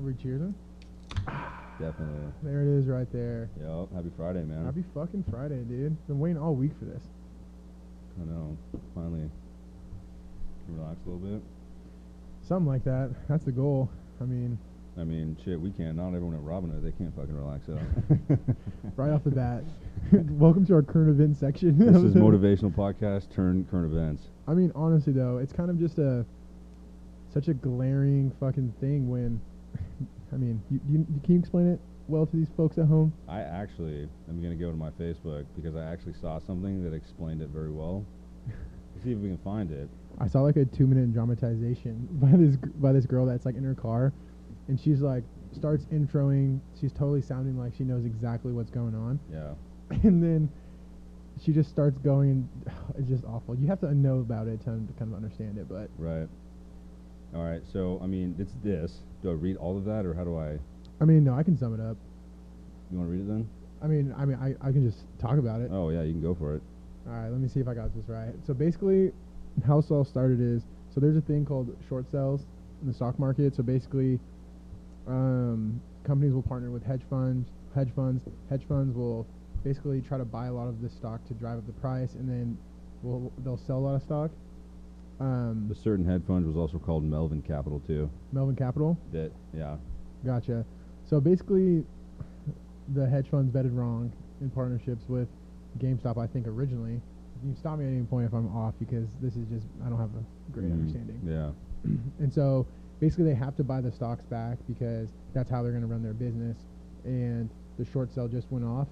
we cheersing? Definitely. There it is right there. Yep. Happy Friday, man. Happy fucking Friday, dude. Been waiting all week for this. I know. Finally. Can relax a little bit. Something like that. That's the goal. I mean, Shit, we can't. Not everyone at Robinhood, they can't fucking relax out. right off the bat. Welcome to our current event section. This is motivational podcast turned current events. I mean, honestly though, it's kind of just such a glaring fucking thing when, I mean, can you explain it well to these folks at home? I actually am going to go to my Facebook because I actually saw something that explained it very well. Let's see if we can find it. I saw like a 2-minute dramatization by this girl that's like in her car, and she's like starts introing. She's totally sounding like she knows exactly what's going on. Yeah. And then she just starts going, and it's just awful. You have to know about it to kind of understand it, but Right. All right. So, I mean, it's this. Do I read all of that, or how do I? I mean, no, I can sum it up. You want to read it then? I mean, I can just talk about it. Oh, yeah, you can go for it. All right, let me see if I got this right. So basically, how this all started is, so there's a thing called short sales in the stock market. So basically, companies will partner with hedge funds. Hedge funds will basically try to buy a lot of the stock to drive up the price, and then they'll sell a lot of stock. The certain hedge fund was also called Melvin Capital, too. Melvin Capital? Yeah. Gotcha. So basically, the hedge funds betted wrong in partnerships with GameStop, I think, originally. You can stop me at any point if I'm off, because this is just, I don't have a great understanding. Yeah. And so basically they have to buy the stocks back because that's how they're going to run their business. And the short sale just went off,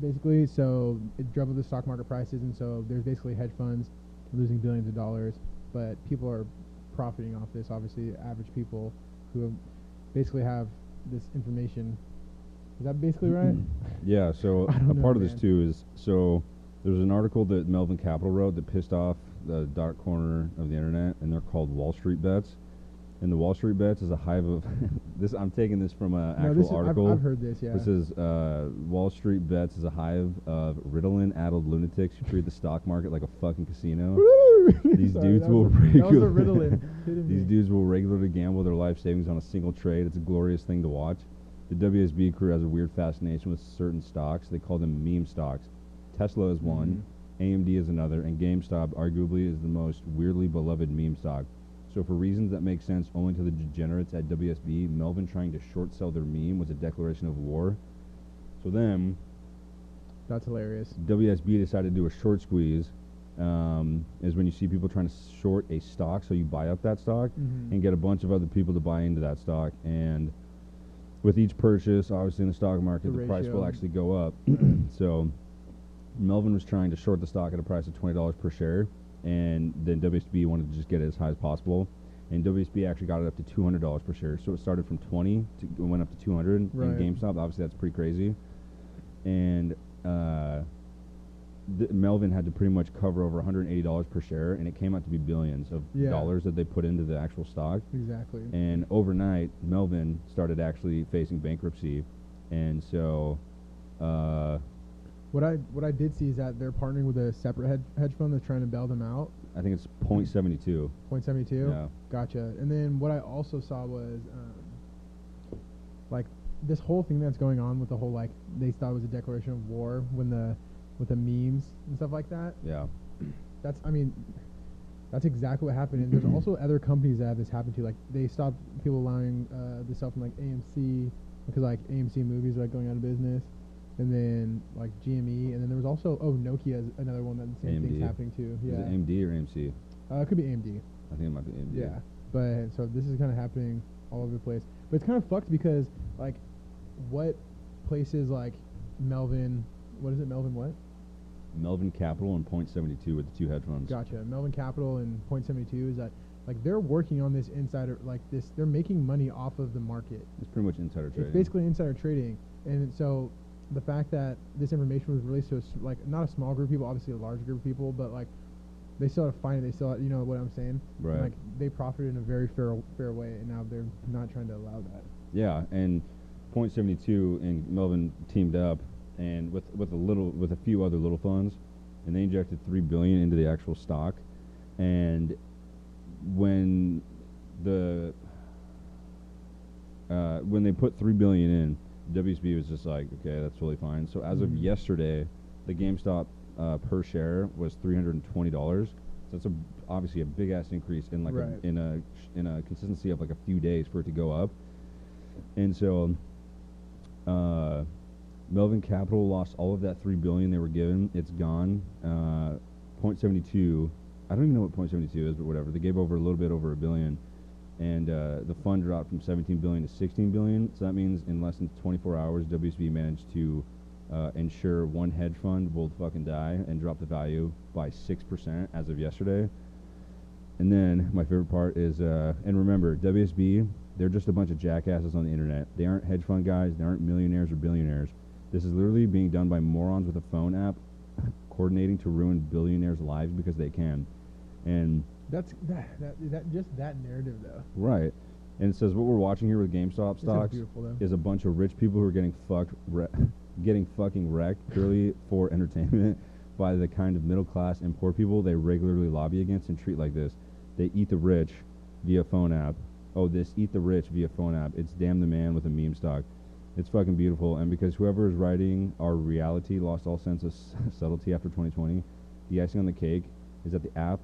basically. So it drove up the stock market prices. And so there's basically hedge funds losing billions of dollars, but people are profiting off this. Obviously, average people who basically have this information. Is that basically right? Yeah, so a part of this too is, so there's an article that Melvin Capital wrote that pissed off the dark corner of the internet, and they're called Wall Street Bets. And the Wall Street Bets is a hive of this. I'm taking this from an actual article. I've heard this. Yeah. This is Wall Street Bets is a hive of Ritalin-addled lunatics who treat the stock market like a fucking casino. These dudes will regularly. These dudes will regularly gamble their life savings on a single trade. It's a glorious thing to watch. The WSB crew has a weird fascination with certain stocks. They call them meme stocks. Tesla is one, AMD is another, and GameStop arguably is the most weirdly beloved meme stock. So for reasons that make sense only to the degenerates at WSB, Melvin trying to short sell their meme was a declaration of war. So then, that's hilarious. WSB decided to do a short squeeze. Is when you see people trying to short a stock, so you buy up that stock and get a bunch of other people to buy into that stock, and with each purchase, obviously in the stock market, the price will actually go up. So Melvin was trying to short the stock at a price of $20 per share, and then WSB wanted to just get it as high as possible. And WSB actually got it up to $200 per share. So it started from 20 to went up to 200 right. in GameStop. Obviously, that's pretty crazy. And Melvin had to pretty much cover over $180 per share, and it came out to be billions of dollars that they put into the actual stock. Exactly. And overnight, Melvin started actually facing bankruptcy, and so what I did see is that they're partnering with a separate hedge fund that's trying to bail them out. I think it's 0.72. 0.72? Yeah. Gotcha. And then what I also saw was like this whole thing that's going on with the whole, like, they thought it was a declaration of war with the memes and stuff like that. Yeah. That's exactly what happened. And there's also other companies that have this happen to. Like, they stopped people allowing this stuff from, like, AMC, because, like, AMC movies are, like, going out of business. And then, like, GME. And then there was also, Nokia is another one that the same thing's happening to. Yeah. Is it AMD or AMC? It could be AMD. I think it might be AMD. Yeah. But, so this is kind of happening all over the place. But it's kind of fucked because, like, what places, like, Melvin, what is it, Melvin what? Melvin Capital and 0.72 with the two hedge funds. Gotcha. Melvin Capital and 0.72 is that, like, they're working on this insider, like, this, they're making money off of the market. It's pretty much insider trading. It's basically insider trading. And so the fact that this information was released to, like, not a small group of people, obviously a large group of people, but, like, they still have to find it. They still have, you know what I'm saying? Right. And, like, they profited in a very fair way, and now they're not trying to allow that. Yeah, and 0.72 and Melvin teamed up and with a few other little funds, and they injected $3 billion into the actual stock. And when when they put $3 billion in, WSB was just like, okay, that's totally fine. So as of yesterday, the GameStop per share was $320. So that's obviously a big ass increase in like in a consistency of like a few days for it to go up. And so Melvin Capital lost all of that $3 billion they were given. It's gone. 0.72. I don't even know what 0.72 is, but whatever. They gave over a little bit over $1 billion. And the fund dropped from 17 billion to 16 billion. So that means in less than 24 hours, WSB managed to ensure one hedge fund will fucking die and drop the value by 6% as of yesterday. And then my favorite part is, and remember, WSB, they're just a bunch of jackasses on the internet. They aren't hedge fund guys. They aren't millionaires or billionaires. This is literally being done by morons with a phone app coordinating to ruin billionaires' lives because they can. And that's just that narrative though. Right. And it says what we're watching here with GameStop stocks is a bunch of rich people who are getting fucking wrecked purely for entertainment by the kind of middle class and poor people they regularly lobby against and treat like this. They eat the rich via phone app. Oh, this eat the rich via phone app. It's damn the man with a meme stock. It's fucking beautiful. And because whoever is writing our reality lost all sense of subtlety after 2020, the icing on the cake is that the app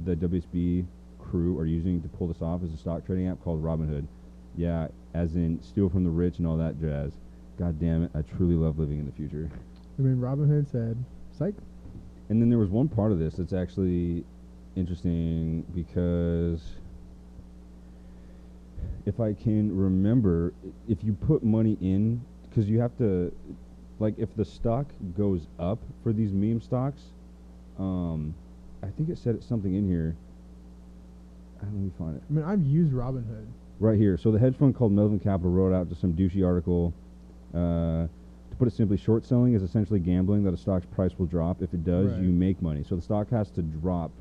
the WSB crew are using to pull this off is a stock trading app called Robinhood. Yeah, as in steal from the rich and all that jazz. God damn it, I truly love living in the future. I mean, Robinhood said, psych. And then there was one part of this that's actually interesting because if I can remember, if you put money in, because you have to, like, if the stock goes up for these meme stocks, I think it said something in here. Let me find it. I mean, I've used Robinhood. Right here. So the hedge fund called Melvin Capital wrote out just some douchey article. To put it simply, short selling is essentially gambling that a stock's price will drop. If it does, you make money. So the stock has to drop.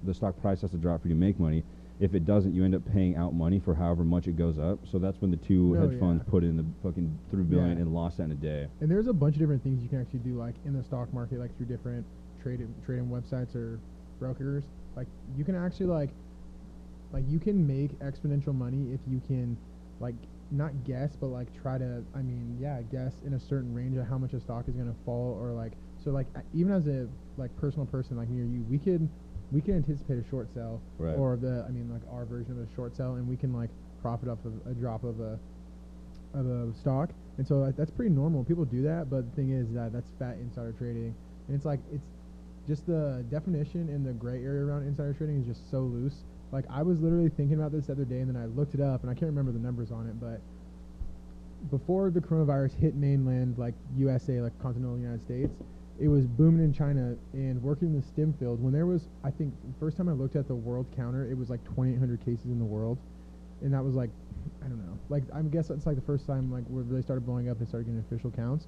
The stock price has to drop for you to make money. If it doesn't, you end up paying out money for however much it goes up. So that's when the two hedge funds put in the fucking $3 billion and lost that in a day. And there's a bunch of different things you can actually do, like in the stock market, like through different trading websites or brokers. Like you can actually like you can make exponential money if you can like not guess but like try to guess in a certain range of how much a stock is going to fall, or like so like even as a like personal person like me or you, we can anticipate a short sell or like our version of a short sell, and we can like profit off of a drop of a stock. And so that's pretty normal. People do that, but the thing is that's fat insider trading, and it's just the definition in the gray area around insider trading is just so loose. Like I was literally thinking about this the other day, and then I looked it up, and I can't remember the numbers on it, but before the coronavirus hit mainland, like USA, like continental United States, it was booming in China and working in the STEM field. When there was, I think, the first time I looked at the world counter, it was like 2,800 cases in the world, and that was like, I don't know, like I guess that's like the first time like where it really started blowing up and started getting official counts.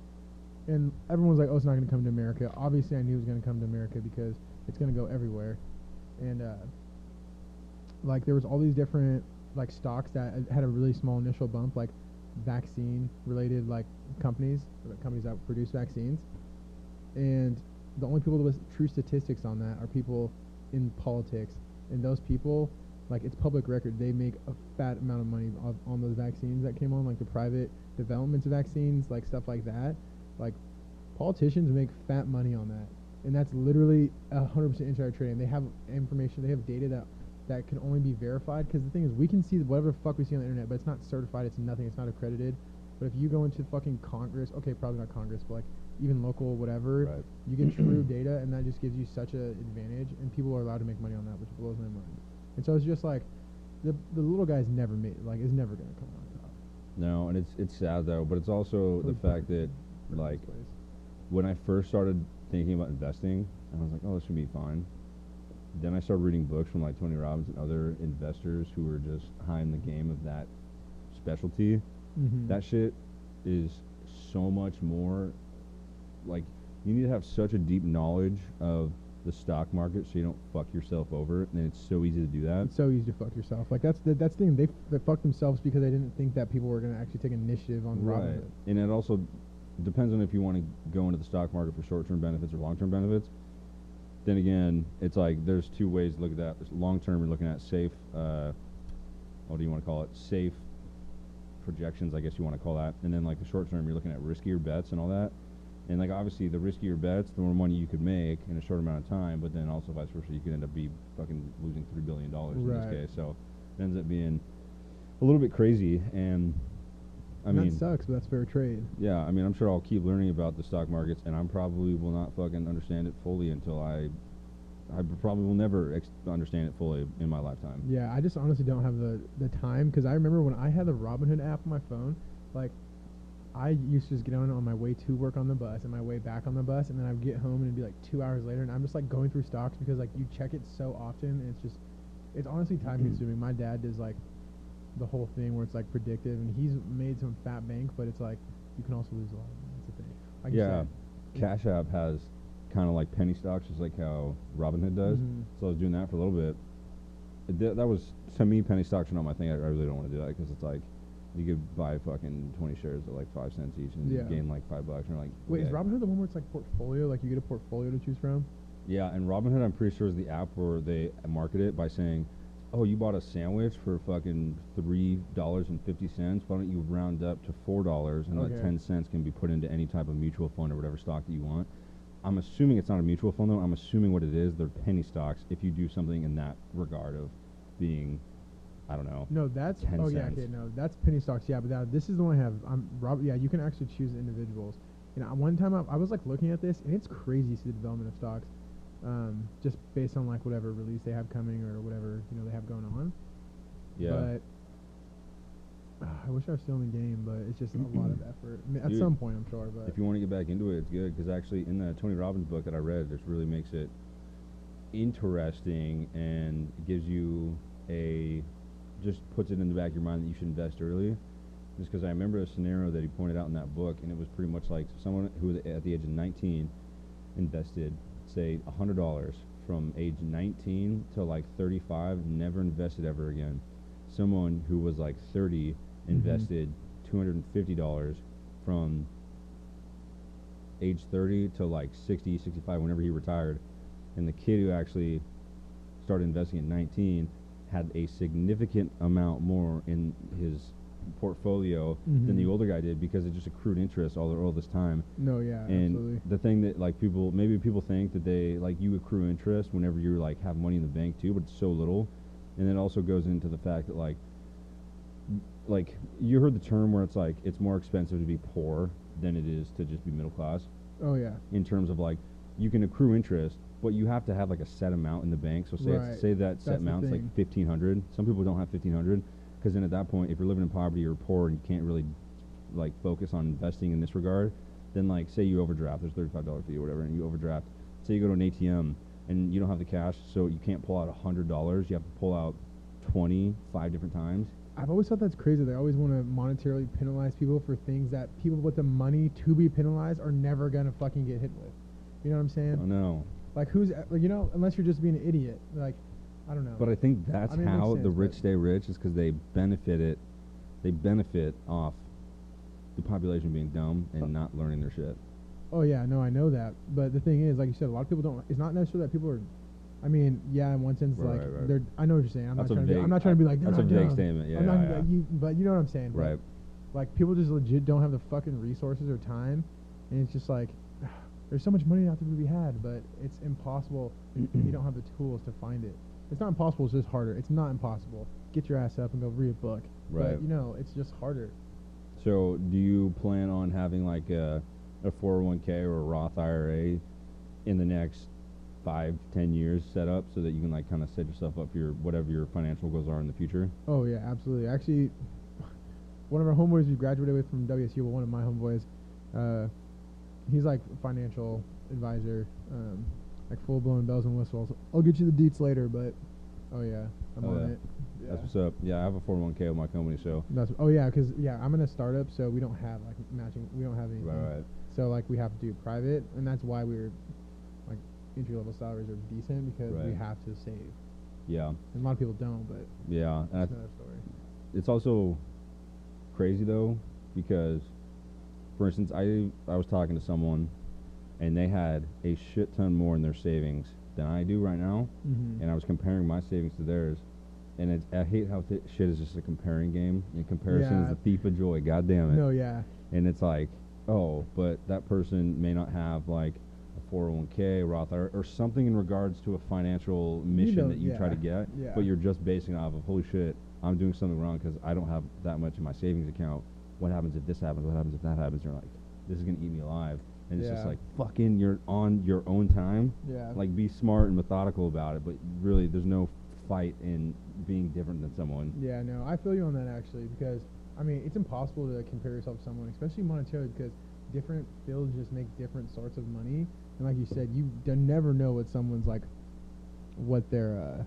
And everyone was like, oh, it's not going to come to America. Obviously, I knew it was going to come to America because it's going to go everywhere. And, like, there was all these different, like, stocks that had a really small initial bump, like vaccine-related, like, companies that produce vaccines. And the only people with true statistics on that are people in politics. And those people, like, it's public record. They make a fat amount of money on those vaccines that came on, like the private developments of vaccines, like, stuff like that. Like, politicians make fat money on that, and that's literally 100% insider trading. They have information, they have data that can only be verified, because the thing is, we can see whatever the fuck we see on the internet, but it's not certified, it's nothing, it's not accredited. But if you go into fucking Congress, okay, probably not Congress, but like even local whatever, you get true data, and that just gives you such an advantage, and people are allowed to make money on that, which blows my mind. And so it's just like, the little guy's never made, like, is never going to come on top. No, and it's sad though, but it's also the fact that, like, when I first started thinking about investing, I was like, oh, this should be fine. Then I started reading books from like Tony Robbins and other investors who were just high in the game of that specialty. That shit is so much more, like, you need to have such a deep knowledge of the stock market so you don't fuck yourself over, and it's so easy to do that. It's so easy to fuck yourself. Like, that's the thing. They fucked themselves because they didn't think that people were going to actually take initiative on Robinhood. And it also depends on if you want to go into the stock market for short-term benefits or long-term benefits. Then again, it's like there's two ways to look at that. There's long-term, you're looking at safe, what do you want to call it? Safe projections, I guess you want to call that. And then like the short term, you're looking at riskier bets and all that. And like obviously the riskier bets, the more money you could make in a short amount of time. But then also vice versa, you could end up fucking losing $3 billion in this case. So it ends up being a little bit crazy. And I mean, that sucks, but that's fair trade. Yeah, I mean, I'm sure I'll keep learning about the stock markets, and I probably will not fucking understand it fully until I probably will never understand it fully in my lifetime. Yeah, I just honestly don't have the time, because I remember when I had the Robinhood app on my phone, like, I used to just get on my way to work on the bus and my way back on the bus, and then I'd get home and it'd be like 2 hours later, and I'm just like going through stocks because like you check it so often, and it's honestly time consuming. My dad does like the whole thing where it's like predictive, and he's made some fat bank, but it's like you can also lose a lot. That's the thing. Like yeah, Cash App has kind of like penny stocks, just like how Robinhood does. So I was doing that for a little bit. That was, to me, penny stocks are not my thing. I really don't want to do that because it's like you could buy fucking 20 shares at like 5 cents each and gain like $5, and you're like, wait, is Robinhood the one where it's like portfolio? Like you get a portfolio to choose from? Yeah, and Robinhood, I'm pretty sure, is the app where they market it by saying, oh, you bought a sandwich for fucking $3.50. Why don't you round up to $4 and let 10 cents can be put into any type of mutual fund or whatever stock that you want? I'm assuming it's not a mutual fund though. I'm assuming what it is, they're penny stocks. If you do something in that regard of being, I don't know. No, that's 10 oh cents. yeah, okay, no, that's penny stocks. Yeah, but this is the one I have. Yeah, you can actually choose individuals. And one time I was like looking at this, and it's crazy to see the development of stocks. Just based on like whatever release they have coming or whatever they have going on. Yeah. But I wish I was still in the game, but it's just a lot of effort. I mean, at some point, I'm sure. But if you want to get back into it, it's good because actually in the Tony Robbins book that I read, this really makes it interesting and gives you just puts it in the back of your mind that you should invest early. Just because I remember a scenario that he pointed out in that book, and it was pretty much like someone who at the age of 19 invested, say, $100 from age 19 to like 35, never invested ever again. Someone who was like 30 invested $250 from age 30 to like 60, 65, whenever he retired. And the kid who actually started investing at 19 had a significant amount more in his portfolio than the older guy did because it just accrued interest all this time. No, yeah, and absolutely. The thing that like people think that they like you accrue interest whenever you like have money in the bank too, but it's so little. And it also goes into the fact that like you heard the term where it's like it's more expensive to be poor than it is to just be middle class. Oh yeah. In terms of like you can accrue interest, but you have to have like a set amount in the bank. So say that set amount's like $1,500. Some people don't have $1,500 because then at that point, if you're living in poverty or poor and you can't really like focus on investing in this regard, then like say you overdraft, there's $35 fee or whatever, and you overdraft. Say you go to an ATM and you don't have the cash, so you can't pull out $100. You have to pull out 5 different times. I've always thought that's crazy. They always want to monetarily penalize people for things that people with the money to be penalized are never gonna fucking get hit with. You know what I'm saying? I know. Like who's like unless you're just being an idiot. Like I don't know. But I think that's how the rich stay rich is because they benefit off the population being dumb and not learning their shit. Oh yeah, no, I know that. But the thing is, like you said, a lot of people don't. It's not necessarily that people are. I mean, yeah, in one sense, right. They're. I know what you're saying. I'm not trying to be like. That's a vague statement. Yeah. But you know what I'm saying. Right. Like people just legit don't have the fucking resources or time, and it's just like. There's so much money out there to be had, but it's impossible if you don't have the tools to find it. It's not impossible, it's just harder. It's not impossible. Get your ass up and go read a book. Right. But, it's just harder. So, do you plan on having, like, a 401k or a Roth IRA in the next 5-10 years set up so that you can, like, kind of set yourself up for whatever your financial goals are in the future? Oh, yeah, absolutely. Actually, one of our homeboys we graduated with from WSU, one of my homeboys, he's like a financial advisor, like full-blown bells and whistles. I'll get you the deets later, but I'm on it. Yeah. That's what's up. Yeah, I have a 401k with my company, so. Because I'm in a startup, so we don't have like matching. We don't have anything. Right. So like we have to do private, and that's why we're like entry-level salaries are decent because we have to save. Yeah. And a lot of people don't, but. Yeah. That's another story. It's also crazy though because. For instance, I was talking to someone, and they had a shit ton more in their savings than I do right now, and I was comparing my savings to theirs, And I hate how shit is just a comparing game. And comparison is Yeah. the thief of joy. God damn it. No, yeah. And it's like, oh, but that person may not have like a 401k, Roth, or something in regards to a financial mission that you try to get. Yeah. But you're just basing it off of, holy shit, I'm doing something wrong because I don't have that much in my savings account. What happens if this happens? What happens if that happens? You're like, this is gonna eat me alive. And it's just Yeah. like, fucking, you're on your own time. Yeah. Like, be smart and methodical about it. But really, there's no fight in being different than someone. Yeah, no, I feel you on that actually, because I mean it's impossible to compare yourself to someone, especially monetarily, because different fields just make different sorts of money, and like you said, you never know what someone's like, what their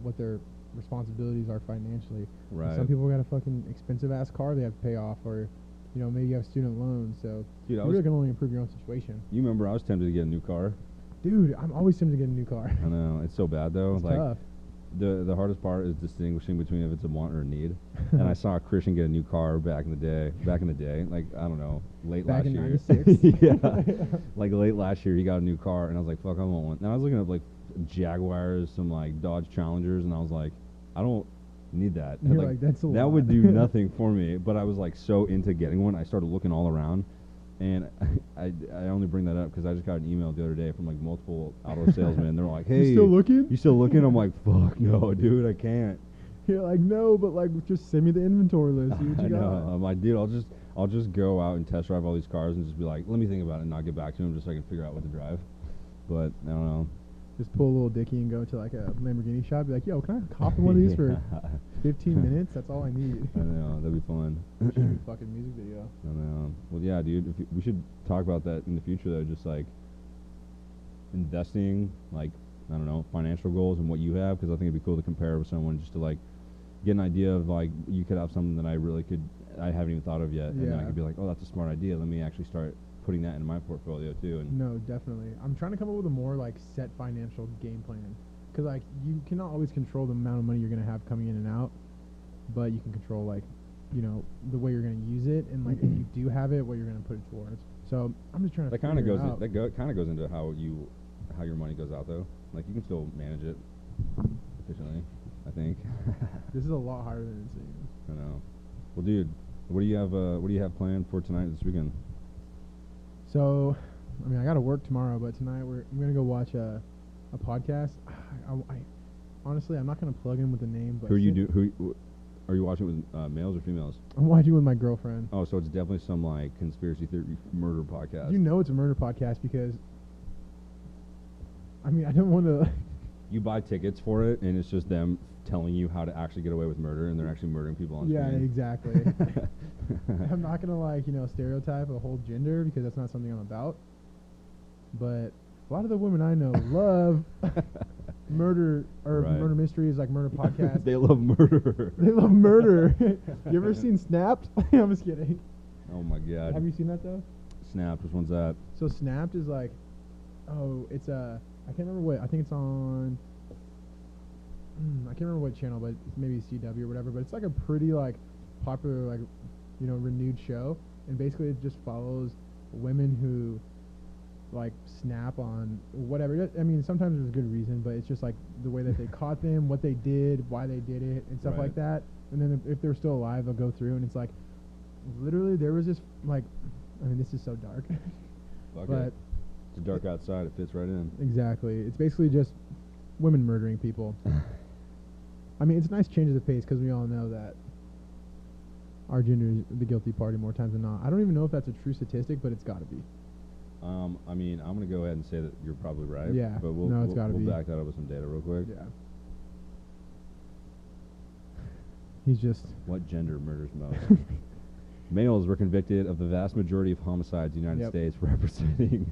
what their responsibilities are financially. Right. Some people got a fucking expensive ass car they have to pay off, or maybe you have student loans, so Dude, you really can only improve your own situation. You remember I was tempted to get a new car. Dude, I'm always tempted to get a new car. I know, it's so bad though. It's like tough. the hardest part is distinguishing between if it's a want or a need. And I saw a Christian get a new car back in the day, like I don't know, late Back last in year. 96. Yeah, like late last year he got a new car, and I was like, fuck, I want one. Now I was looking at like Jaguars, some like Dodge Challengers, and I was like, I don't need that. You're like, that's a that lot. would do nothing for me. But I was like so into getting one, I started looking all around. And I only bring that up because I just got an email the other day from like multiple auto salesmen. They're like, "Hey, You still looking? You still looking?" I'm like, "Fuck no, dude, I can't." You're like, no, but like, just send me the inventory list. See what I you know. got. I'm like, dude, I'll just go out and test drive all these cars and just be like, let me think about it and not get back to him just so I can figure out what to drive. But I don't know. Just pull a little dicky and go to like a Lamborghini shop. Be like, yo, can I hop in one of these for 15 minutes? That's all I need. I know, that'd be fun. Shoot a fucking music video. I know. Well, yeah, dude. We should talk about that in the future, though. Just like investing, like I don't know, financial goals and what you have, because I think it'd be cool to compare with someone, just to like get an idea of like you could have something that I haven't even thought of yet, and then I Yeah. could be like, oh, that's a smart idea. Let me actually start putting that in my portfolio too. And No, definitely. I'm trying to come up with a more like set financial game plan, because like you cannot always control the amount of money you're gonna have coming in and out, but you can control like the way you're gonna use it, and like if you do have it, what you're gonna put it towards. So I'm just trying to. that kind of figure goes it out. kind of goes into how your money goes out though. Like you can still manage it efficiently, I think. This is a lot harder than it seems. I know. Well, dude, what do you have planned for tonight, this weekend? So, I mean, I got to work tomorrow, but tonight I'm gonna go watch a podcast. I honestly, I'm not gonna plug in with the name, but Who are you watching with, males or females? I'm watching with my girlfriend. Oh, so it's definitely some like conspiracy theory murder podcast. You know it's a murder podcast because, I mean, I don't want to. You buy tickets for it, and it's just them telling you how to actually get away with murder, and they're actually murdering people on Yeah, screen. exactly. I'm not gonna like stereotype a whole gender because that's not something I'm about. But a lot of the women I know love murder or Right. murder mysteries, like murder podcasts. They love murder. They love murder. You ever seen Snapped? I'm just kidding. Oh my god. Have you seen that though? Snapped. Which one's that? So Snapped is like, it's I can't remember what. I think it's on. I can't remember what channel, but it's maybe CW or whatever. But it's like a pretty like popular like renewed show, and basically it just follows women who like snap on whatever. I mean, sometimes there's a good reason, but it's just like the way that they caught them, what they did, why they did it, and stuff Right. like that. And then if they're still alive, they'll go through, and it's like literally there was this like, I mean, this is so dark, Fuck but it. It's dark outside. It fits right in. exactly, it's basically just women murdering people. I mean, it's a nice change of the pace because we all know that our gender is the guilty party more times than not. I don't even know if that's a true statistic, but it's got to be. I mean, I'm gonna go ahead and say that you're probably right. Yeah. But It's gotta be. we'll back that up with some data real quick. Yeah. He's just. What gender murders most? Males were convicted of the vast majority of homicides in the United Yep. States, representing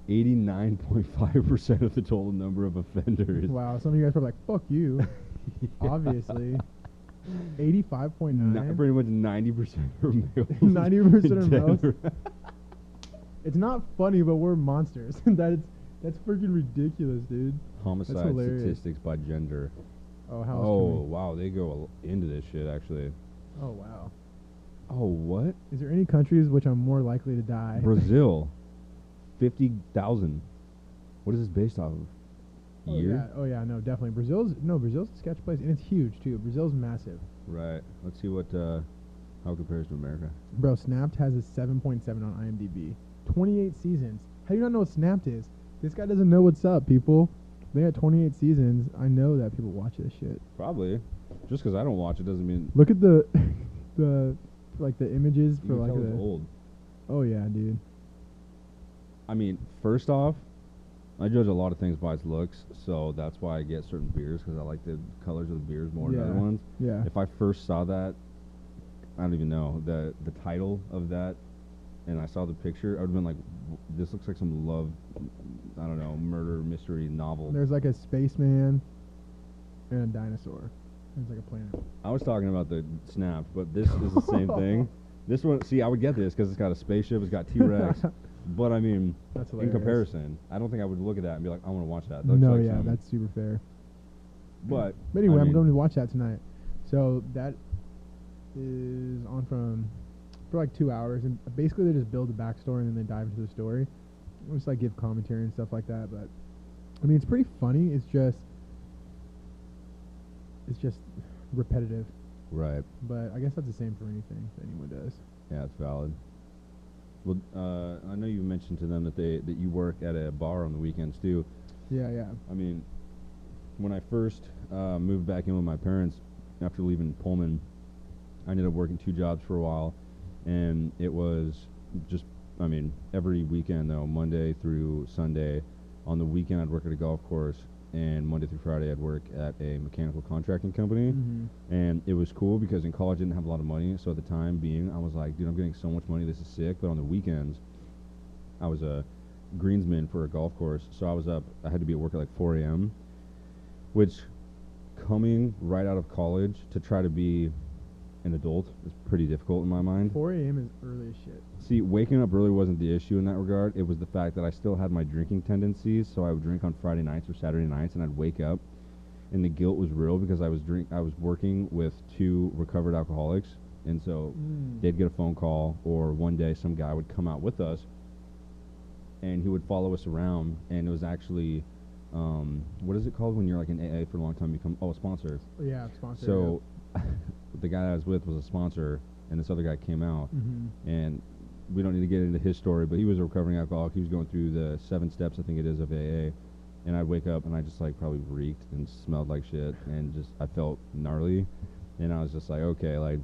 89.5% of the total number of offenders. Wow, some of you guys are like, fuck you. Yeah. Obviously. 85.9. Pretty much 90% are males. 90% are in males? Denver. It's not funny, but we're monsters. That's freaking ridiculous, dude. Homicide hilarious. statistics by gender. Oh, how else Oh, can we? wow. They go into this shit, actually. Oh, wow. Oh, what? Is there any countries which I'm more likely to die? Brazil. 50,000. What is this based off of? year. Oh yeah, no, definitely. Brazil's a sketch place, and it's huge too. Brazil's massive. Right. Let's see what how it compares to America. Bro, Snapped has a 7.7 on IMDb. 28 seasons. How do you not know what Snapped is? This guy doesn't know what's up, people. They got 28 seasons. I know that people watch this shit. Probably. Just because I don't watch it doesn't mean. Look at the the images You for can like tell the. it's old. Oh yeah, dude. I mean, first off, I judge a lot of things by its looks, so that's why I get certain beers because I like the colors of the beers more than other ones. Yeah. If I first saw that, I don't even know the title of that, and I saw the picture, I would have been like, "This looks like some love, I don't know, murder mystery novel." There's like a spaceman and a dinosaur. It's like a planet. I was talking about the Snapped, but this is the same thing. This one, see, I would get this because it's got a spaceship, it's got T-Rex. But I mean, That's in hilarious. comparison, I don't think I would look at that and be like, I want to watch that. No, like yeah, some- that's super fair. But anyway, I I'm mean, going to watch that tonight. So that is on for like 2 hours, and basically they just build the backstory and then they dive into the story. Just like give commentary and stuff like that. But I mean, it's pretty funny. It's just repetitive. Right. But I guess that's the same for anything that anyone does. Yeah, it's valid. Well, I know you mentioned to them that you work at a bar on the weekends too. Yeah, yeah. I mean, when I first moved back in with my parents after leaving Pullman, I ended up working 2 jobs for a while, and it was just, I mean, every weekend though, Monday through Sunday. On the weekend, I'd work at a golf course, and Monday through Friday, I'd work at a mechanical contracting company. Mm-hmm. And it was cool because in college I didn't have a lot of money, so at the time being, I was like, dude, I'm getting so much money, this is sick. But on the weekends, I was a greensman for a golf course, so I had to be at work at like 4 a.m., which, coming right out of college to try to be an adult is pretty difficult in my mind. 4 a.m. is early as shit. See, waking up early wasn't the issue in that regard. It was the fact that I still had my drinking tendencies, so I would drink on Friday nights or Saturday nights, and I'd wake up, and the guilt was real because I was working with 2 recovered alcoholics, and so they'd get a phone call, or one day some guy would come out with us, and he would follow us around, and it was actually, what is it called when you're like in AA for a long time? A sponsor. Yeah, sponsor. So the guy I was with was a sponsor, and this other guy came out, and we don't need to get into his story, but he was a recovering alcoholic. He was going through the 7 steps, I think it is, of AA. And I'd wake up and I just like probably reeked and smelled like shit, and just I felt gnarly, and I was just like, okay, like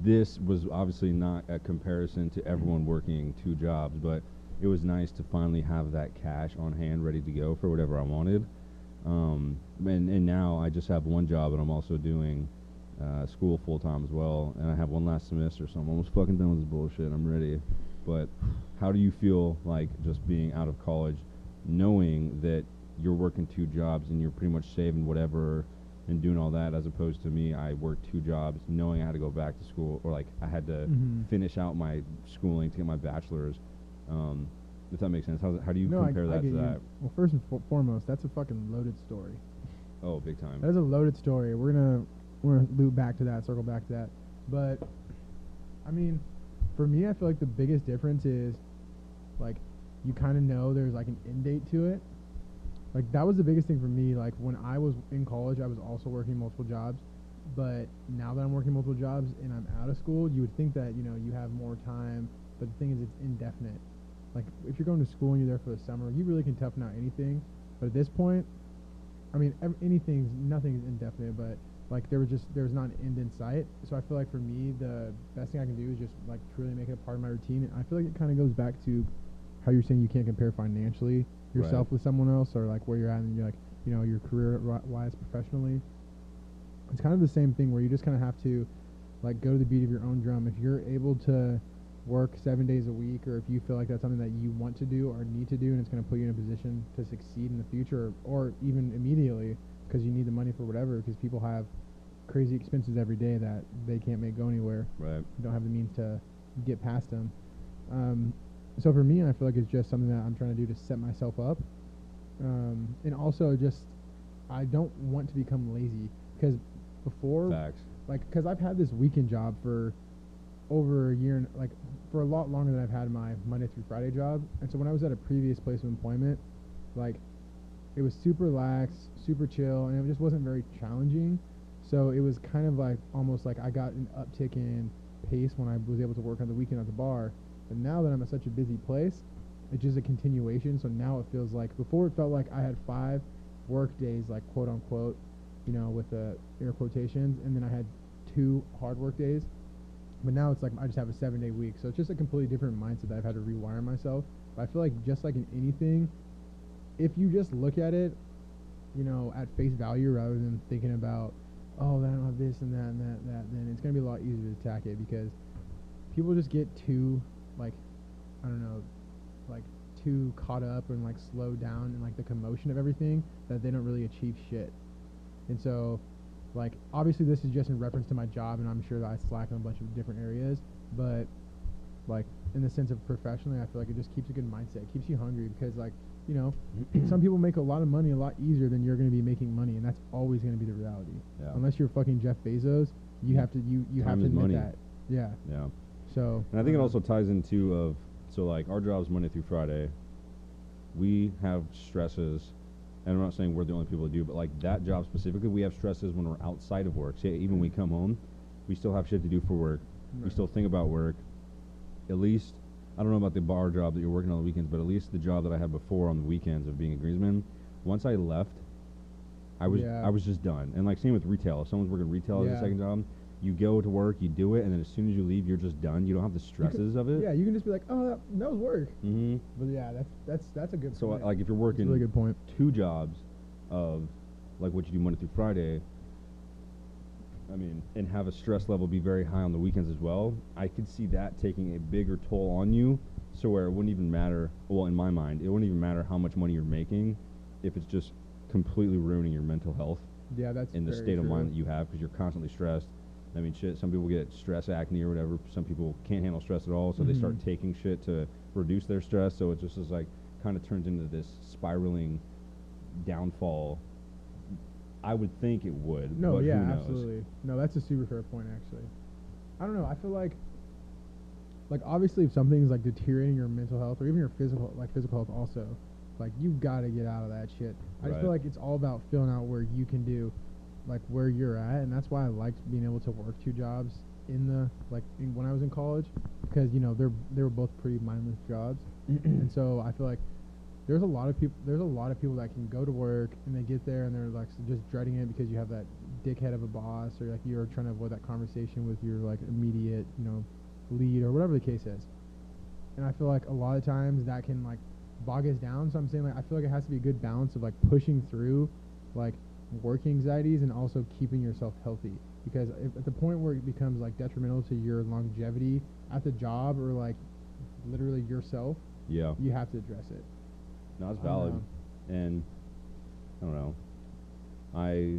this was obviously not a comparison to everyone working 2 jobs, but it was nice to finally have that cash on hand ready to go for whatever I wanted. And now I just have 1 job, and I'm also doing school full time as well, and I have 1 last semester, so I'm almost fucking done with this bullshit. I'm ready. But how do you feel like just being out of college, knowing that you're working 2 jobs and you're pretty much saving whatever and doing all that, as opposed to me, I worked 2 jobs knowing I had to go back to school, or like I had to finish out my schooling to get my bachelor's. If that makes sense. How do you compare that to that? Well, first and foremost, that's a fucking loaded story. Oh, big time. That is a loaded story. We're gonna loop back to that, circle back to that. But I mean, for me, I feel like the biggest difference is like you kind of know there's like an end date to it. Like that was the biggest thing for me. Like when I was in college, I was also working multiple jobs. But now that I'm working multiple jobs and I'm out of school, you would think that, you know, you have more time. But the thing is, it's indefinite. Like if you're going to school and you're there for the summer, you really can toughen out anything. But at this point, I mean, nothing is indefinite. But like there's not an end in sight. So I feel like for me, the best thing I can do is just like truly make it a part of my routine. And I feel like it kind of goes back to how you're saying you can't compare financially yourself with someone else, or like where you're at and you're like, you know, your career wise professionally. It's kind of the same thing where you just kind of have to like go to the beat of your own drum. If you're able to work 7 days a week, or if you feel like that's something that you want to do or need to do and it's going to put you in a position to succeed in the future, or even immediately because you need the money for whatever, because people have crazy expenses every day that they can't make go anywhere. Right. Don't have the means to get past them. So for me, I feel like it's just something that I'm trying to do to set myself up. And also just, I don't want to become lazy, because before, Facts. like, because I've had this weekend job for over a year, and like for a lot longer than I've had my Monday through Friday job. And so when I was at a previous place of employment, like it was super lax, super chill, and it just wasn't very challenging. So it was kind of like almost like I got an uptick in pace when I was able to work on the weekend at the bar. But now that I'm at such a busy place, it's just a continuation. So now it feels like before it felt like I had 5 work days, like quote unquote, with the air quotations, and then I had 2 hard work days. But now it's like I just have a 7-day week. So it's just a completely different mindset that I've had to rewire myself. But I feel like just like in anything, if you just look at it, at face value rather than thinking about, oh, I don't have this and that and that, then it's going to be a lot easier to attack it because people just get too, like, I don't know, like, too caught up and, like, slowed down in, like, the commotion of everything that they don't really achieve shit. And so, like, obviously this is just in reference to my job, and I'm sure that I slack in a bunch of different areas, but, like, in the sense of professionally, I feel like it just keeps a good mindset. It keeps you hungry because, like, some people make a lot of money a lot easier than you're going to be making money, and that's always going to be the reality. Yeah. Unless you're fucking Jeff Bezos, you have to have to admit money. that. Yeah. Yeah. So. And I think it also ties into so like our job's Monday through Friday. We have stresses, and I'm not saying we're the only people that do, but like that job specifically, we have stresses when we're outside of work. Say even we come home, we still have shit to do for work. Right. We still think about work. At least. I don't know about the bar job that you're working on the weekends, but at least the job that I had before on the weekends of being a greensman, once I left, I was just done. And like same with retail. If someone's working retail as a second job, you go to work, you do it, and then as soon as you leave, you're just done. You don't have the stresses of it. Yeah, you can just be like, oh, that was work. Mm-hmm. But yeah, that's a good. So point. Like if you're working really good point. 2 jobs of like what you do Monday through Friday, I mean, and have a stress level be very high on the weekends as well, I could see that taking a bigger toll on you, so where it wouldn't even matter, well, in my mind, it wouldn't even matter how much money you're making if it's just completely ruining your mental health. Yeah, that's in the state of mind that you have because you're constantly stressed. I mean, shit, some people get stress acne or whatever. Some people can't handle stress at all, so they start taking shit to reduce their stress, so it just is like kind of turns into this spiraling downfall. I would think it would. No, but yeah, who knows? absolutely. No, that's a super fair point, actually. I don't know. I feel like obviously if something's like deteriorating your mental health or even your physical health also, like you've got to get out of that shit. I just feel like it's all about filling out where you can do, like where you're at, and that's why I liked being able to work 2 jobs when I was in college, because they were both pretty mindless jobs, and so I feel like there's a lot of people that can go to work and they get there and they're like just dreading it because you have that dickhead of a boss, or like you're trying to avoid that conversation with your like immediate lead or whatever the case is. And I feel like a lot of times that can like bog us down. So I'm saying like I feel like it has to be a good balance of like pushing through like work anxieties and also keeping yourself healthy, because if, at the point where it becomes like detrimental to your longevity at the job or like literally yourself, you have to address it. No, it's valid. And I don't know. I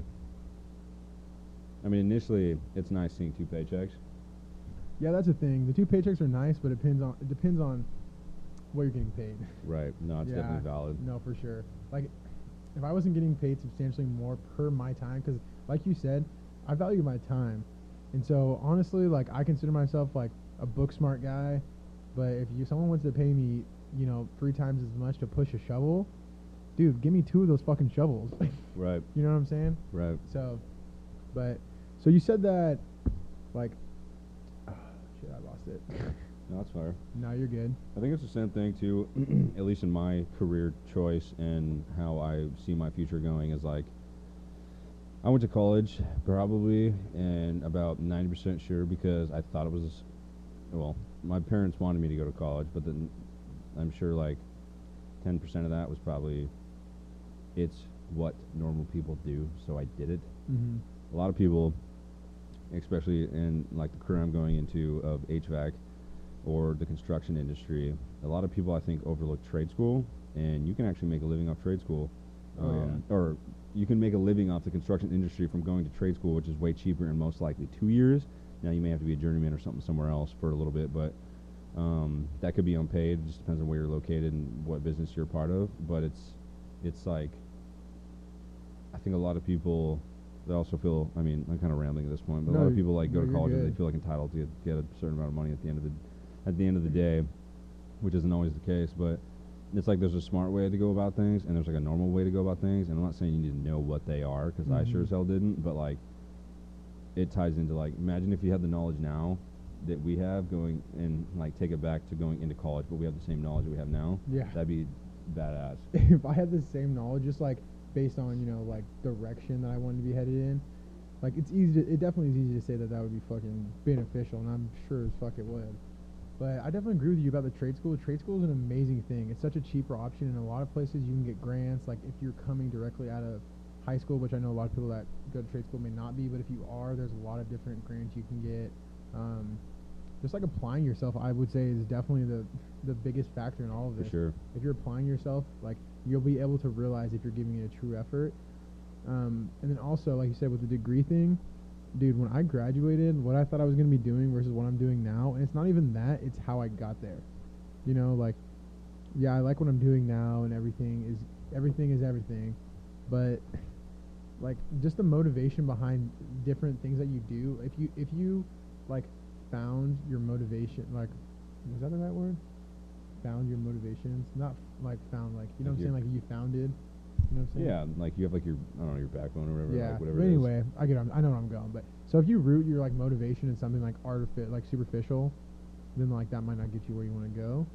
mean, initially, it's nice seeing 2 paychecks. Yeah, that's the thing. The 2 paychecks are nice, but it depends on what you're getting paid. Right. No, it's definitely valid. No, for sure. Like, if I wasn't getting paid substantially more per my time, because like you said, I value my time, and so honestly, like I consider myself like a book smart guy, but if someone wants to pay me 3 times as much to push a shovel, dude, give me 2 of those fucking shovels. Right. You know what I'm saying? Right. So you said that, like, shit, I lost it. No, that's fair. No, you're good. I think it's the same thing too, at least in my career choice and how I see my future going, is like, I went to college probably, and about 90% sure because I thought it was, well, my parents wanted me to go to college, but then I'm sure like 10% of that was probably it's what normal people do, so I did it. Mm-hmm. A lot of people, especially in like the career I'm going into of HVAC or the construction industry, a lot of people I think overlook trade school, and you can actually make a living off trade school. Or you can make a living off the construction industry from going to trade school, which is way cheaper and most likely 2 years. Now you may have to be a journeyman or something somewhere else for a little bit, but that could be unpaid. It just depends on where you're located and what business you're a part of. But it's like, I think a lot of people, they also feel, I mean, I'm kind of rambling at this point, but a lot of people like go to college and they feel like entitled to get a certain amount of money at the end of the day, which isn't always the case. But it's like there's a smart way to go about things, and there's like a normal way to go about things. And I'm not saying you need to know what they are, because I sure as hell didn't. But like, it ties into like, imagine if you had the knowledge now that we have going, and like take it back to going into college, but we have the same knowledge that we have now. Yeah. That'd be badass. If I had the same knowledge, just like based on, you know, like direction that I wanted to be headed in, like it definitely is easy to say that that would be fucking beneficial, and I'm sure as fuck it would. But I definitely agree with you about the trade school. The trade school is an amazing thing. It's such a cheaper option. In a lot of places, you can get grants. Like if you're coming directly out of high school, which I know a lot of people that go to trade school may not be, but if you are, there's a lot of different grants you can get. Just like applying yourself, I would say, is definitely the biggest factor in all of this. For sure. If you're applying yourself, like you'll be able to realize if you're giving it a true effort. And then also, like you said, with the degree thing, dude, when I graduated, what I thought I was going to be doing versus what I'm doing now, and it's not even that, it's how I got there. You know, like, yeah, I like what I'm doing now, and everything is everything, but like just the motivation behind different things that you do. If you like found your motivation, like, was that the right word? Found your motivations, not like found, like, you know what I'm saying, like you founded. You know what I'm saying? Yeah, like you have like your, I don't know, your backbone or whatever. Yeah, like whatever but it is. anyway, I know where I'm going. But so if you root your like motivation in something like like superficial, then like that might not get you where you want to go.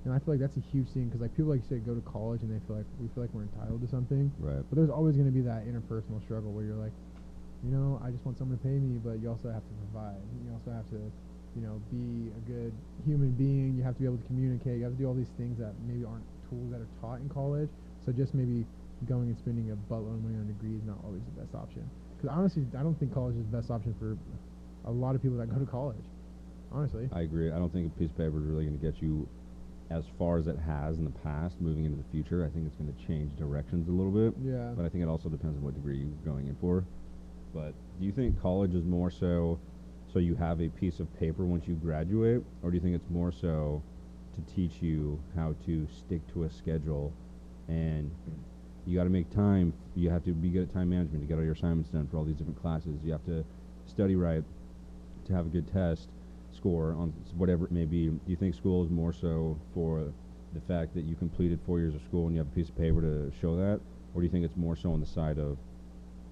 And I feel like that's a huge thing, because like people, like you said, go to college and we feel like we're entitled to something. Right. But there's always going to be that interpersonal struggle where you're like, you know, I just want someone to pay me, but you also have to provide. You also have to, you know, be a good human being. You have to be able to communicate. You have to do all these things that maybe aren't tools that are taught in college. So just maybe going and spending a buttload of money on a degree is not always the best option. Because honestly, I don't think college is the best option for a lot of people that go to college. Honestly. I agree. I don't think a piece of paper is really going to get you as far as it has in the past moving into the future. I think it's going to change directions a little bit. Yeah. But I think it also depends on what degree you're going in for. But do you think college is more so you have a piece of paper once you graduate, or do you think it's more so to teach you how to stick to a schedule, and you got to make time, you have to be good at time management to get all your assignments done for all these different classes, you have to study right to have a good test score on whatever it may be? Do you think school is more so for the fact that you completed 4 years of school and you have a piece of paper to show that, or do you think it's more so on the side of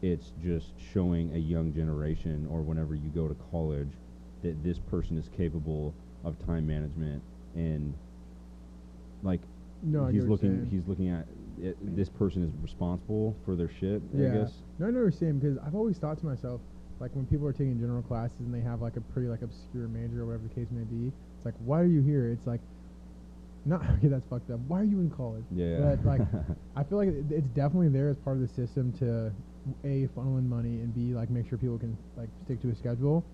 it's just showing a young generation, or whenever you go to college, that this person is capable of time management, and like he's looking at it, this person is responsible for their shit, I guess. No, I know what you're saying, because I've always thought to myself, like when people are taking general classes and they have like a pretty like obscure major or whatever the case may be, it's like, why are you here? It's like, not okay, that's fucked up. Why are you in college? Yeah. But like, I feel like it's definitely there as part of the system to A, funnel in money, and B, like make sure people can like stick to a schedule,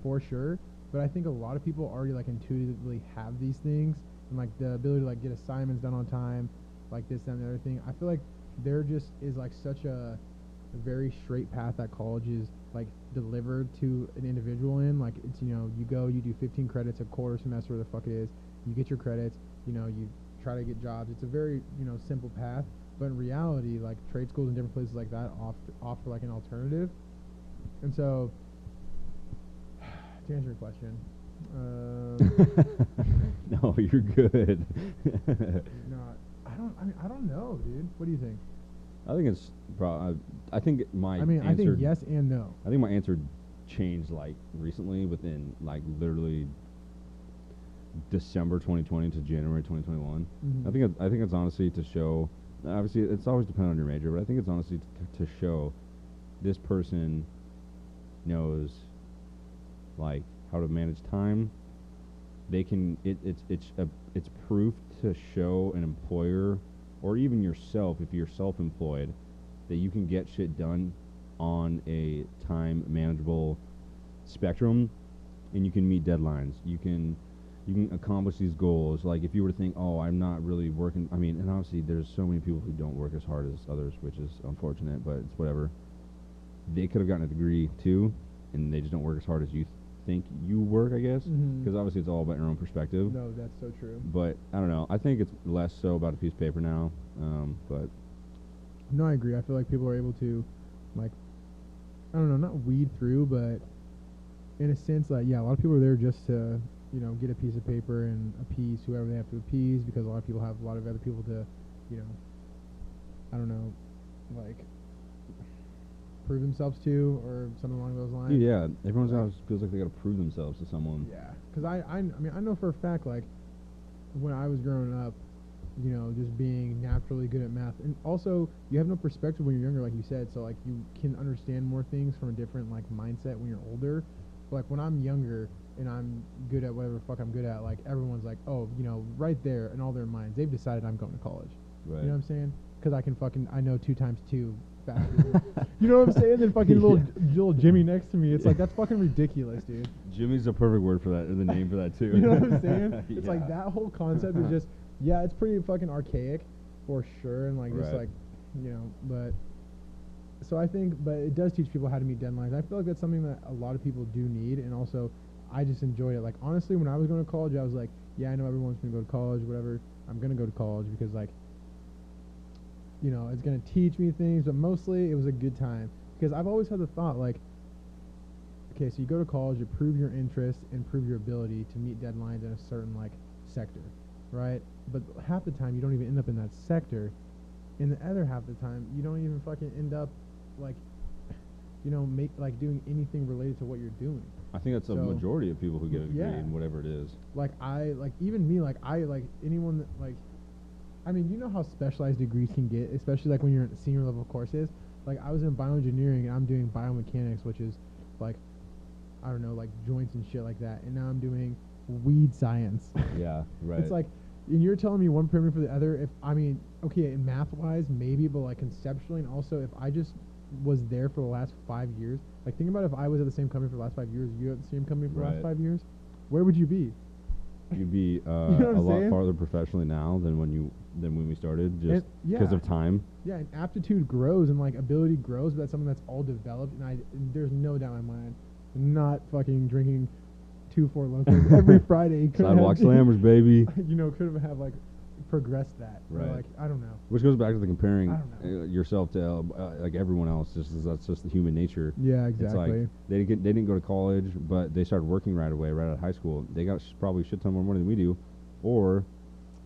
for sure. But I think a lot of people already like intuitively have these things, and like the ability to like get assignments done on time, like this, that, and the other thing. I feel like there just is like such a very straight path that college is like delivered to an individual in. Like it's, you know, you go, you do 15 credits a quarter semester, whatever the fuck it is, you get your credits, you know, you try to get jobs. It's a very, you know, simple path. But in reality, like trade schools and different places like that offer like an alternative. And so, to answer your question, no, you're good. I don't know, dude. What do you think? I think it's I think my I think yes and no. I think my answer changed like recently, within like literally December 2020 to January 2021. Mm-hmm. I think it's honestly to show. Obviously, it's always dependent on your major, but I think it's honestly to show this person knows like how to manage time. They can. It's proof to show an employer, or even yourself if you're self-employed, that you can get shit done on a time manageable spectrum, and you can meet deadlines. You can accomplish these goals. Like if you were to think, oh, I'm not really working. I mean, and obviously there's so many people who don't work as hard as others, which is unfortunate, but it's whatever. They could have gotten a degree too, and they just don't work as hard as you think you work, I guess. Because obviously it's all about your own perspective. No, that's so true. But I don't know. I think it's less so about a piece of paper now. But no, I agree. I feel like people are able to, like, I don't know, not weed through, but in a sense, like, yeah, a lot of people are there just to you know, get a piece of paper and appease whoever they have to appease, because a lot of people have a lot of other people to, you know, I don't know, like prove themselves to, or something along those lines. Dude, yeah, everyone's always feels like they gotta prove themselves to someone. Yeah, because I mean, I know for a fact, like, when I was growing up, you know, just being naturally good at math, and also you have no perspective when you're younger, like you said, so like you can understand more things from a different like mindset when you're older. But like when I'm younger and I'm good at whatever the fuck I'm good at, like everyone's like, oh, you know, right there in all their minds, they've decided I'm going to college. Right. You know what I'm saying? Because I know 2 times 2 faster. You know what I'm saying? Then fucking little Jimmy next to me. It's like, that's fucking ridiculous, dude. Jimmy's the perfect word for that, or the name for that too. You know what I'm saying? It's like Yeah. that whole concept is just, yeah, it's pretty fucking archaic for sure, and like just Right. like, you know, but so I think, but it does teach people how to meet deadlines. I feel like that's something that a lot of people do need, and also I just enjoy it. Like honestly, when I was going to college, I was like, yeah, I know everyone's gonna go to college, whatever. I'm gonna go to college because like, you know, it's gonna teach me things, but mostly it was a good time because I've always had the thought like, okay, so you go to college to prove your interest and prove your ability to meet deadlines in a certain like sector, right? But half the time you don't even end up in that sector. In the other half of the time, you don't even fucking end up like, you know, doing anything related to what you're doing. I think that's a So, majority of people who get a degree yeah. in whatever it is. Like even me, like anyone that like, I mean, you know how specialized degrees can get, especially like when you're in senior level courses. Like I was in bioengineering and I'm doing biomechanics, which is like, I don't know, like joints and shit like that. And now I'm doing weed science. Yeah, right. It's like, and you're telling me one pyramid for the other. If I mean, okay, in math wise, maybe, but like conceptually, and also if I just was there for the last 5 years, like think about if I was at the same company for the last 5 years, you at the same company for the last Right. 5 years, where would you be? You'd be know what a I'm lot saying? farther professionally now than when we started, just And- because yeah. of time. Yeah, and aptitude grows and like ability grows, but that's something that's all developed. And there's no doubt in my mind, not fucking drinking 2 4 Locos every Friday. Couldn't Sidewalk have- slammers, baby. You know, could have like progressed that. Or, Right. like I don't know. Which goes back to the comparing I don't know. yourself to like everyone else. That's just the human nature. Yeah, It's exactly. like they didn't go to college, but they started working right away, right out of high school. They got probably a shit ton more money than we do, or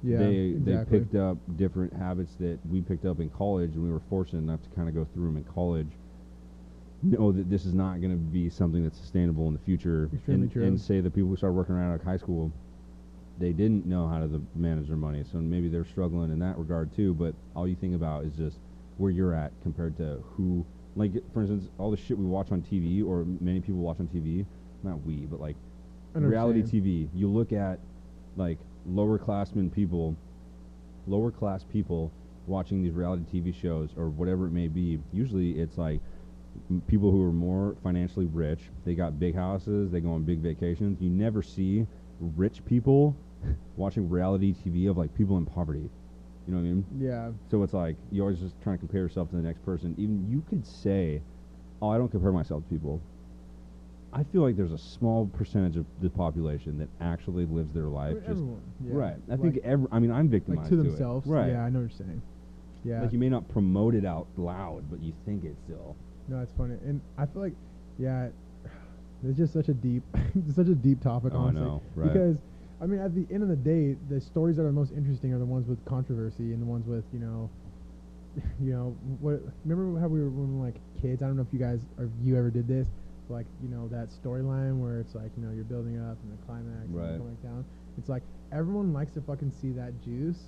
Yeah, they exactly. picked up different habits that we picked up in college, and we were fortunate enough to kind of go through them in college. Know that this is not going to be something that's sustainable in the future, Extremely true. and say the people who started working right out of high school, they didn't know how to manage their money, so maybe they're struggling in that regard too. But all you think about is just where you're at compared to who, like for instance, all the shit we watch on TV, or many people watch on TV. Not we, but like I reality understand. TV. You look at like lower class people watching these reality TV shows or whatever it may be. Usually it's like people who are more financially rich. They got big houses. They go on big vacations. You never see rich people watching reality TV of like people in poverty. You know what I mean? Yeah. So it's like you always just trying to compare yourself to the next person. Even you could say, "Oh, I don't compare myself to people." I feel like there's a small percentage of the population that actually lives their I life mean, just everyone. Yeah. right. I Like, think I'm victimized like to it. themselves. Right. Yeah, I know what you're saying. Yeah. Like you may not promote it out loud, but you think it still. No, it's funny, and I feel like, yeah, it's just such a deep, such a deep topic, Oh, I honestly. know, right. Because, I mean, at the end of the day, the stories that are most interesting are the ones with controversy and the ones with, you know, what? Remember how we were when we were like kids? I don't know if you guys or if you ever did this, like you know that storyline where it's like you're building up and the climax Right. and coming down. It's like everyone likes to fucking see that juice.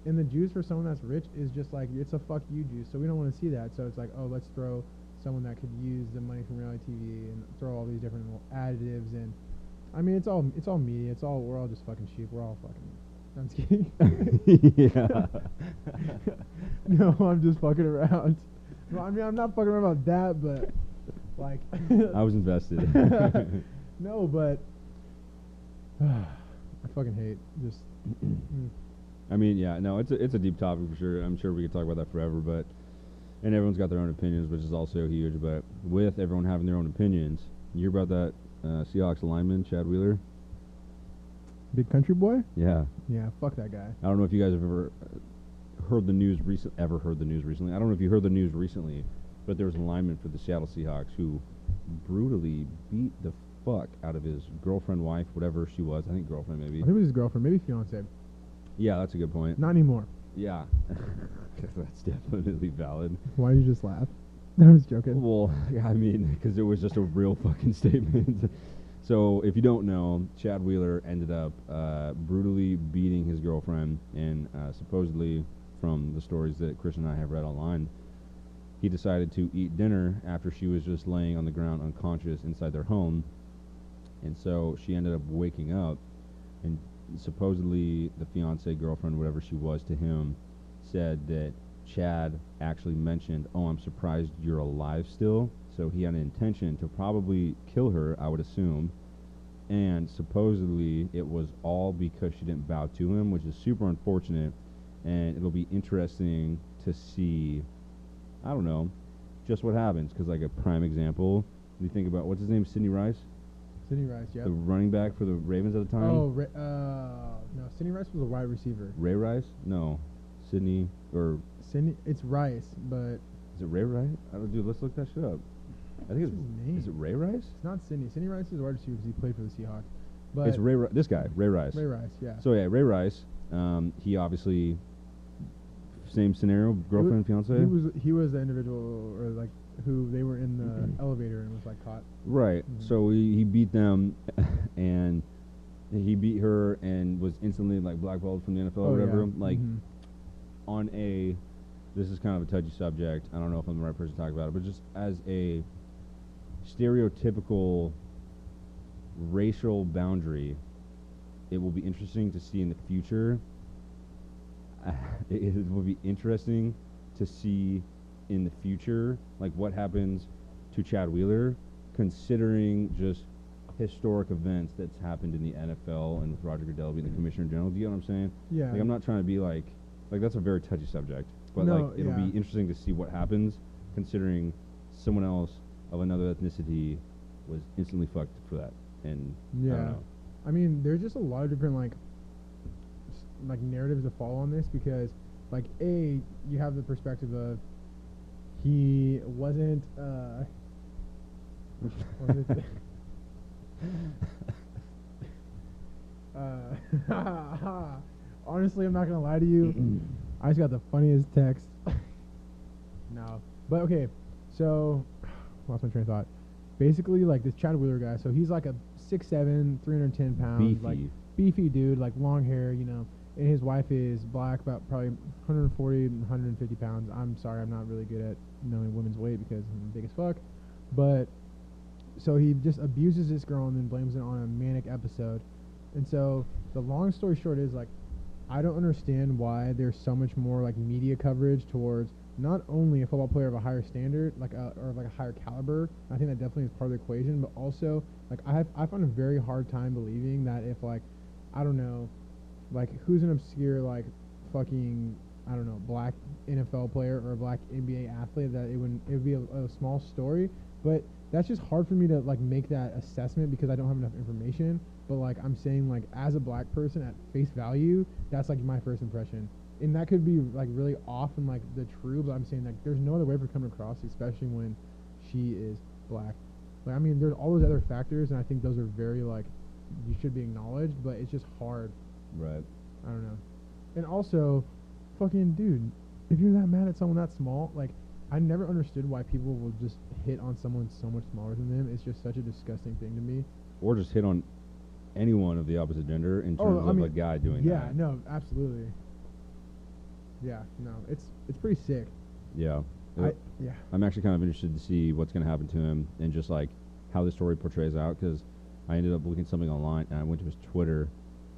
And the juice for someone that's rich is just like, it's a fuck you juice. So we don't want to see that. So it's like, oh, let's throw someone that could use the money from reality TV and throw all these different little additives in. I mean, it's all media. We're all just fucking sheep. We're all fucking. I'm just kidding. Yeah. No, I'm just fucking around. No, I mean, I'm not fucking around about that, but like. I was invested. No, but I fucking hate just. I mean, yeah, no, it's a deep topic for sure. I'm sure we could talk about that forever, but and everyone's got their own opinions, which is also huge. But with everyone having their own opinions, you hear about that Seahawks lineman, Chad Wheeler? Big country boy? Yeah. Yeah, fuck that guy. I don't know if you guys have ever heard the news recently. I don't know if you heard the news recently, but there was a lineman for the Seattle Seahawks who brutally beat the fuck out of his girlfriend, wife, whatever she was. I think girlfriend maybe. I think it was his girlfriend, maybe fiance. Yeah, that's a good point. Not anymore. Yeah, that's definitely valid. Why did you just laugh? I'm just joking. Well, I mean, because it was just a real fucking statement. So, if you don't know, Chad Wheeler ended up brutally beating his girlfriend, and supposedly, from the stories that Chris and I have read online, he decided to eat dinner after she was just laying on the ground unconscious inside their home. And so she ended up waking up, and supposedly the fiance, girlfriend, whatever she was to him, said that Chad actually mentioned, "Oh, I'm surprised you're alive still." So he had an intention to probably kill her, I would assume. And supposedly it was all because she didn't bow to him, which is super unfortunate. And it'll be interesting to see, I don't know, just what happens. Because, like, a prime example, you think about, what's his name, Sidney Rice? Sidney Rice, yeah. The running back for the Ravens at the time? Oh, no, Sidney Rice was a wide receiver. Ray Rice? No. Sidney, or... Sidney, it's Rice, but... Is it Ray Rice? I don't, dude, let's look that shit up. I think What's his name? Is it Ray Rice? It's not Sidney. Sidney Rice is a wide receiver because he played for the Seahawks. But It's this guy, Ray Rice. Ray Rice, yeah. So yeah, Ray Rice, he obviously, same scenario, girlfriend, fiance? He was the individual, or like, who they were in the elevator and was like caught. Right. Mhm. So he beat them, and he beat her and was instantly like blackballed from the NFL or whatever. Yeah. Like, Mhm. on a, this is kind of a touchy subject. I don't know if I'm the right person to talk about it, but just as a stereotypical racial boundary, it will be interesting to see in the future. It will be interesting to see in the future, like, what happens to Chad Wheeler, considering just historic events that's happened in the NFL and with Roger Goodell being the commissioner general. Do you get what I'm saying? Yeah. Like, I'm not trying to be like that's a very touchy subject, but No, like, it'll yeah. be interesting to see what happens, considering someone else of another ethnicity was instantly fucked for that. And I Yeah. don't know. I mean, there's just a lot of different like narratives to follow on this, because like, you have the perspective of he wasn't what was it? Honestly, I'm not gonna lie to you. I just got the funniest text. No, but okay. So, lost my train of thought. Basically, like, this Chad Wheeler guy. So he's like a 6'7", 310 pounds, Beefy. like beefy dude, like long hair, you know. And his wife is black, about probably 140, 150 pounds. I'm sorry, I'm not really good at knowing women's weight because I'm big as fuck. But so he just abuses this girl and then blames it on a manic episode. And so the long story short is, like, I don't understand why there's so much more like media coverage towards not only a football player of a higher standard, like or like a higher caliber. I think that definitely is part of the equation, but also, like, I find a very hard time believing that if, like, I don't know, like, who's an obscure, like, fucking, I don't know, black NFL player or a black NBA athlete, that it would be a small story. But that's just hard for me to, like, make that assessment because I don't have enough information. But, like, I'm saying, like, as a black person at face value, that's, like, my first impression. And that could be, like, really off and, like, the true, but I'm saying, like, there's no other way for coming across, especially when she is black. Like, I mean, there's all those other factors, and I think those are very, like, you should be acknowledged, but it's just hard. Right. I don't know. And also, fucking dude, if you're that mad at someone that small, like, I never understood why people will just hit on someone so much smaller than them. It's just such a disgusting thing to me. Or just hit on anyone of the opposite gender in terms of a guy doing that. Yeah, no, absolutely. Yeah, no, it's pretty sick. Yeah. Yeah. I'm actually kind of interested to see what's going to happen to him and just, like, how the story portrays out, because I ended up looking at something online and I went to his Twitter,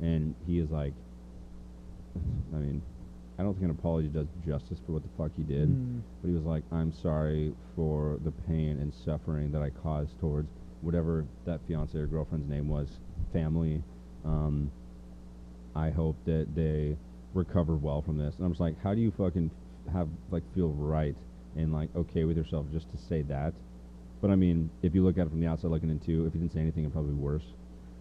and he is like, I mean, I don't think an apology does justice for what the fuck he did, but he was like, "I'm sorry for the pain and suffering that I caused towards whatever that fiance or girlfriend's name was, family. I hope that they recover well from this." And I'm just like, how do you fucking feel right and, like, okay with yourself just to say that? But I mean, if you look at it from the outside looking in too, if he didn't say anything, it'd probably be worse.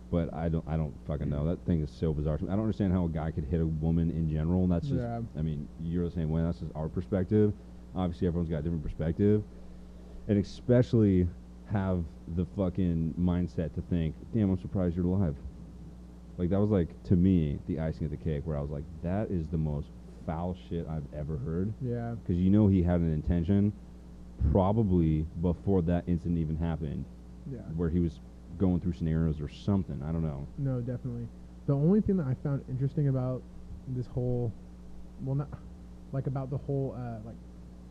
But I don't fucking know. That thing is so bizarre to me. I don't understand how a guy could hit a woman in general. And that's just, I mean, you're the same way. That's just our perspective. Obviously, everyone's got a different perspective. And especially have the fucking mindset to think, damn, I'm surprised you're alive. Like, that was, like, to me, the icing of the cake, where I was like, that is the most foul shit I've ever heard. Yeah. Because you know he had an intention, probably before that incident even happened, Yeah. where he was going through scenarios or something. I don't know. No, definitely. The only thing that I found interesting about this whole, well, not like about the whole like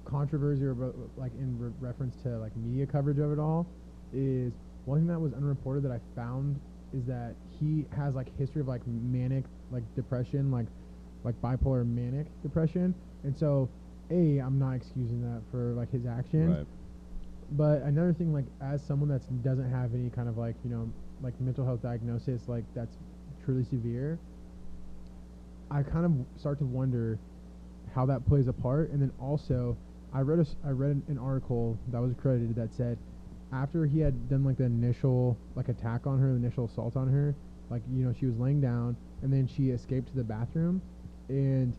controversy or about, like in reference to like media coverage of it all, is one thing that was unreported that I found is that he has like history of like manic like depression, like bipolar manic depression, and so I'm not excusing that for like his actions. Right. But another thing, like as someone that doesn't have any kind of like like mental health diagnosis like that's truly severe, I kind of start to wonder how that plays a part. And then also, I read an article that was accredited that said after he had done like the initial like attack on her, the initial assault on her, like she was laying down and then she escaped to the bathroom, and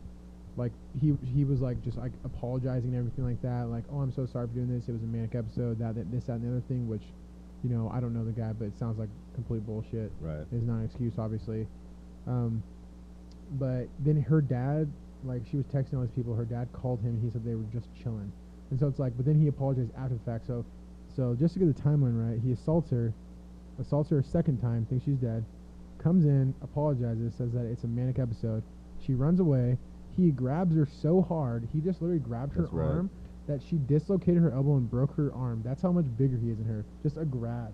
like he was like just like apologizing and everything like that, like, oh, I'm so sorry for doing this, it was a manic episode, that this, that, and the other thing, which I don't know the guy, but it sounds like complete bullshit. Right. It's not an excuse, obviously. But then her dad, like, she was texting all these people, her dad called him and he said they were just chilling, and so it's like, but then he apologized after the fact. So just to get the timeline right, he assaults her a second time, thinks she's dead, comes in, apologizes, says that it's a manic episode, she runs away. He grabs her so hard, he just literally grabbed her arm that she dislocated her elbow and broke her arm. That's how much bigger he is than her. Just a grab.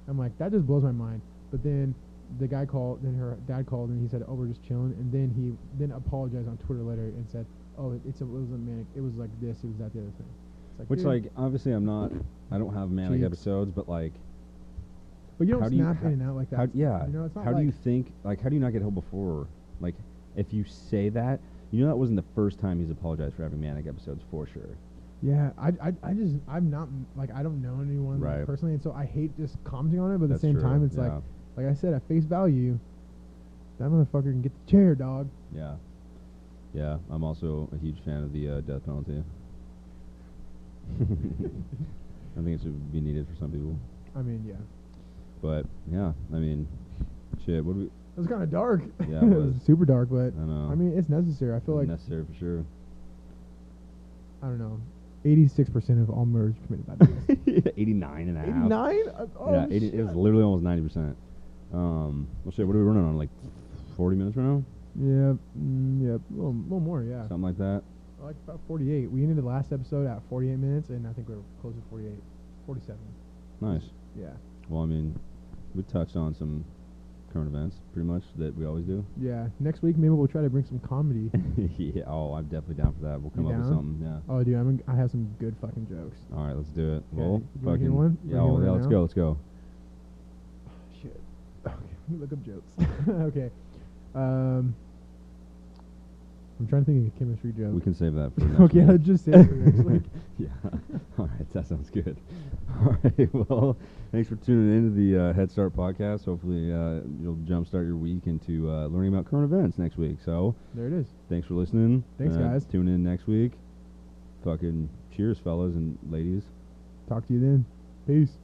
I'm like, that just blows my mind. But then the guy called, then her dad called, and he said, oh, we're just chilling. And then he apologized on Twitter later and said, oh, it wasn't manic. It was like this, it was that, the other thing. It's like, Which, dude, like, obviously I don't have manic episodes, but, like, but you don't snap in and out like that. It's not how like, do you think, like, how do you not get help before? Like, if you say that, that wasn't the first time he's apologized for having manic episodes, for sure. Yeah, I'm not, like, I don't know anyone like, personally, and so I hate just commenting on it, but at the same time, it's like I said, at face value, that motherfucker can get the chair, dog. Yeah. Yeah, I'm also a huge fan of the death penalty. I think it should be needed for some people. I mean, yeah. But, yeah, I mean, shit, what do we... It was kind of dark. Yeah, it was. Super dark, but I know. I mean, it's necessary. I feel like necessary for sure. I don't know. 86% of all murders committed by dogs. 89 and a half. 89? Oh, yeah, it was literally almost 90%. Well, shit, what are we running on? Like 40 minutes right now? Yeah, yeah, a little more, yeah. Something like that. Like about 48. We ended the last episode at 48 minutes, and I think we're close to 48. 47. Nice. Yeah. Well, I mean, we touched on some current events, pretty much, that we always do. Yeah. Next week, maybe we'll try to bring some comedy. Yeah. Oh, I'm definitely down for that. We'll come up with something. Yeah. Oh, dude, I have some good fucking jokes. All right, let's do it. Okay. Well, you fucking one? Yeah. Oh, yeah. Let's go. Let's go. Shit. Okay. Let me look up jokes. Okay. I'm trying to think of a chemistry joke. We can save that for next okay, week. I'll just save it for next week. Yeah. All right, that sounds good. All right, well, thanks for tuning into the Head Start podcast. Hopefully, you'll jumpstart your week into learning about current events next week. So there it is. Thanks for listening. Thanks, guys. Tune in next week. Fucking cheers, fellas and ladies. Talk to you then. Peace.